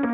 Hey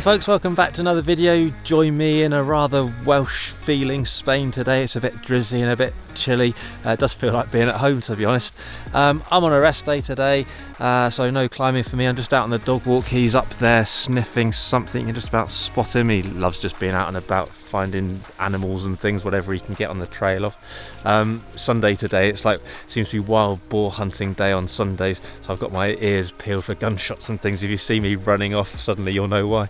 folks, welcome back to another video. Join me in a rather Welsh feeling Spain today. It's a bit drizzly and a bit chilly. It does feel like being at home, to be honest. I'm on a rest day today, so no climbing for me. I'm just out on the dog walk. He's up there sniffing something. You can just about spot him. He loves just being out and about, finding animals and things, whatever he can get on the trail of. Sunday today, it's like, seems to be wild boar hunting day on Sundays, so I've got my ears peeled for gunshots and things. If you see me running off, suddenly you'll know why.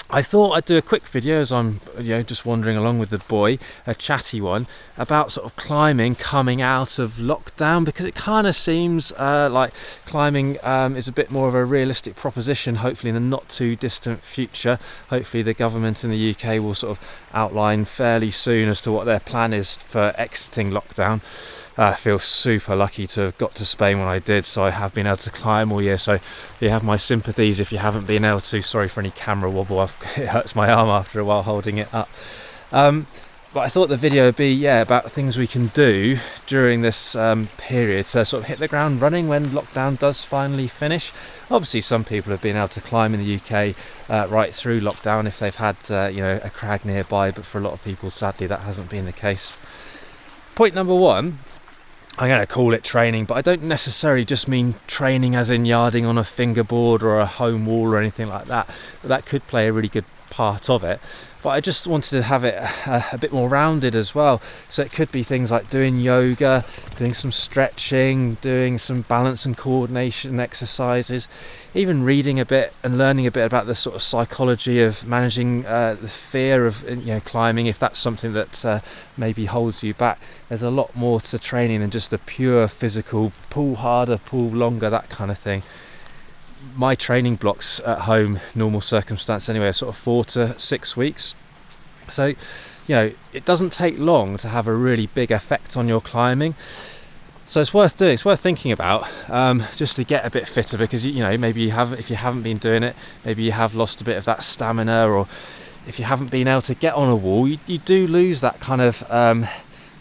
I thought I'd do a quick video as I'm just wandering along with the boy, a chatty one, about sort of climbing coming out of lockdown, because it kind of seems like climbing is a bit more of a realistic proposition, hopefully in the not too distant future. Hopefully the government in the UK will sort of outline fairly soon as to what their plan is for exiting lockdown. I feel super lucky to have got to Spain when I did, so I have been able to climb all year, so you have my sympathies if you haven't been able to. Sorry for any camera wobble, it hurts my arm after a while holding it up. But I thought the video would be about things we can do during this period to sort of hit the ground running when lockdown does finally finish. Obviously some people have been able to climb in the UK right through lockdown if they've had a crag nearby, but for a lot of people sadly that hasn't been the case. Point number one, I'm going to call it training, but I don't necessarily just mean training as in yarding on a fingerboard or a home wall or anything like that. That could play a really good part of it, but I just wanted to have it a bit more rounded as well. So it could be things like doing yoga, doing some stretching, doing some balance and coordination exercises, even reading a bit and learning a bit about the sort of psychology of managing the fear of climbing, if that's something that maybe holds you back. There's a lot more to training than just the pure physical pull harder, pull longer, that kind of thing. My training blocks at home, normal circumstance anyway, are sort of 4 to 6 weeks. So, it doesn't take long to have a really big effect on your climbing. So it's worth doing. It's worth thinking about, just to get a bit fitter, because maybe if you haven't been doing it, maybe you have lost a bit of that stamina, or if you haven't been able to get on a wall, you do lose that kind of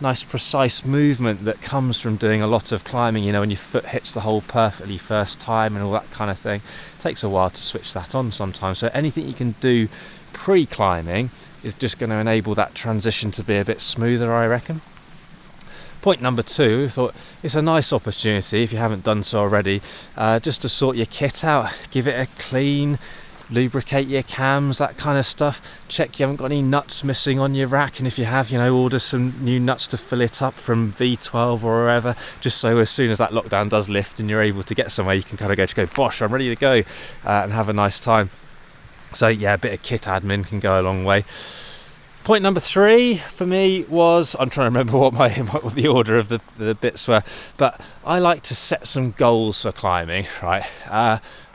nice precise movement that comes from doing a lot of climbing, when your foot hits the hole perfectly first time and all that kind of thing. It takes a while to switch that on sometimes, so anything you can do pre-climbing is just going to enable that transition to be a bit smoother, I reckon. Point number two, I thought it's a nice opportunity, if you haven't done so already, just to sort your kit out, give it a clean, lubricate your cams, that kind of stuff. Check you haven't got any nuts missing on your rack, and if you have, order some new nuts to fill it up from V12 or wherever, just so as soon as that lockdown does lift and you're able to get somewhere, you can kind of go bosh, I'm ready to go, and have a nice time. So yeah, a bit of kit admin can go a long way. Point number three for me was, I'm trying to remember what the order of the bits were, but I like to set some goals for climbing, right?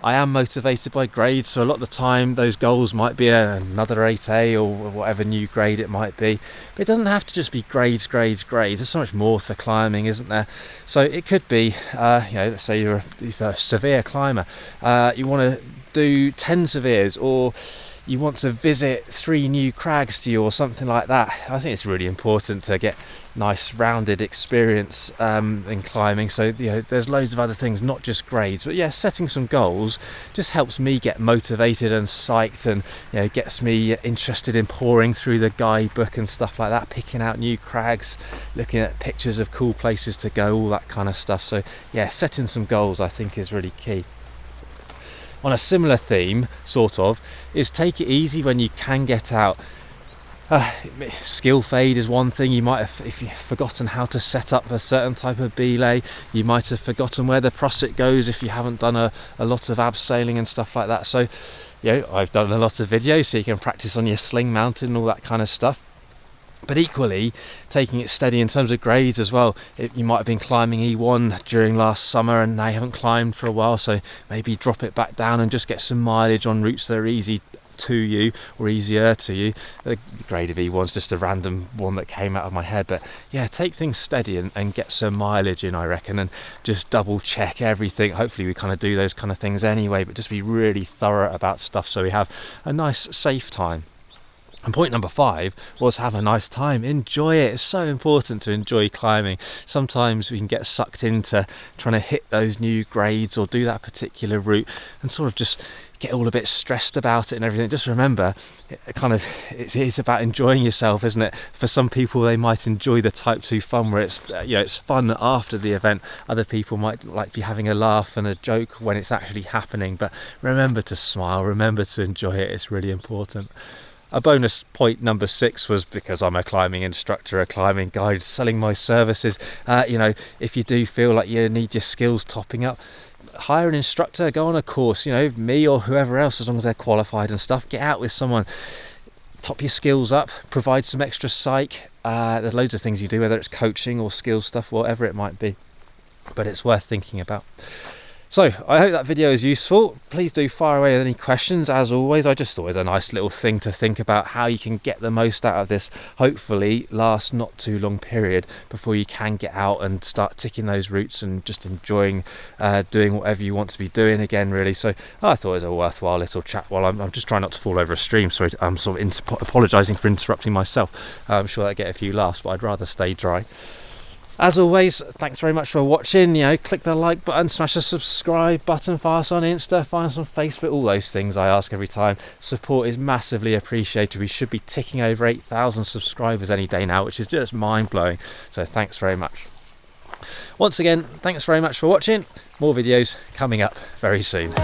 I am motivated by grades, so a lot of the time those goals might be another 8A or whatever new grade it might be. But it doesn't have to just be grades. There's so much more to climbing, isn't there? So it could be, let's say you're a severe climber, you want to do 10 severes, or you want to visit 3 new crags to you or something like that. I think it's really important to get nice rounded experience in climbing. So there's loads of other things, not just grades, but setting some goals just helps me get motivated and psyched, and gets me interested in pouring through the guidebook and stuff like that, picking out new crags, looking at pictures of cool places to go, all that kind of stuff. So setting some goals I think is really key. On a similar theme, sort of, is take it easy when you can get out. Skill fade is one thing. You might have, if you've forgotten how to set up a certain type of belay, you might have forgotten where the prosit goes if you haven't done a lot of abseiling and stuff like that. So, I've done a lot of videos so you can practice on your sling mounted and all that kind of stuff. But equally, taking it steady in terms of grades as well. You might have been climbing E1 during last summer and now you haven't climbed for a while, so maybe drop it back down and just get some mileage on routes that are easy to you or easier to you. The grade of E1's just a random one that came out of my head, but yeah, take things steady and get some mileage in, I reckon, and just double check everything. Hopefully we kind of do those kind of things anyway, but just be really thorough about stuff so we have a nice safe time. And point number 5 was have a nice time, enjoy it. It's so important to enjoy climbing. Sometimes we can get sucked into trying to hit those new grades or do that particular route and sort of just get all a bit stressed about it and everything. Just remember, it's about enjoying yourself, isn't it? For some people, they might enjoy the Type 2 fun where it's it's fun after the event. Other people might like be having a laugh and a joke when it's actually happening. But remember to smile, remember to enjoy it. It's really important. A bonus point number 6 was because I'm a climbing instructor, a climbing guide, selling my services. If you do feel like you need your skills topping up, hire an instructor, go on a course, me or whoever else, as long as they're qualified and stuff. Get out with someone, top your skills up, provide some extra psych. There's loads of things you do, whether it's coaching or skills stuff, whatever it might be, but it's worth thinking about. So I hope that video is useful. Please do fire away with any questions. As always, I just thought it was a nice little thing to think about how you can get the most out of this, hopefully last not too long period before you can get out and start ticking those routes and just enjoying doing whatever you want to be doing again, really. So I thought it was a worthwhile little chat while I'm just trying not to fall over a stream. Sorry, I'm sort of apologising for interrupting myself. I'm sure that'll get a few laughs, but I'd rather stay dry. As always, thanks very much for watching. Click the like button, smash the subscribe button, follow us on Insta, find us on Facebook, all those things I ask every time. Support is massively appreciated. We should be ticking over 8,000 subscribers any day now, which is just mind-blowing. So thanks very much. Once again, thanks very much for watching. More videos coming up very soon.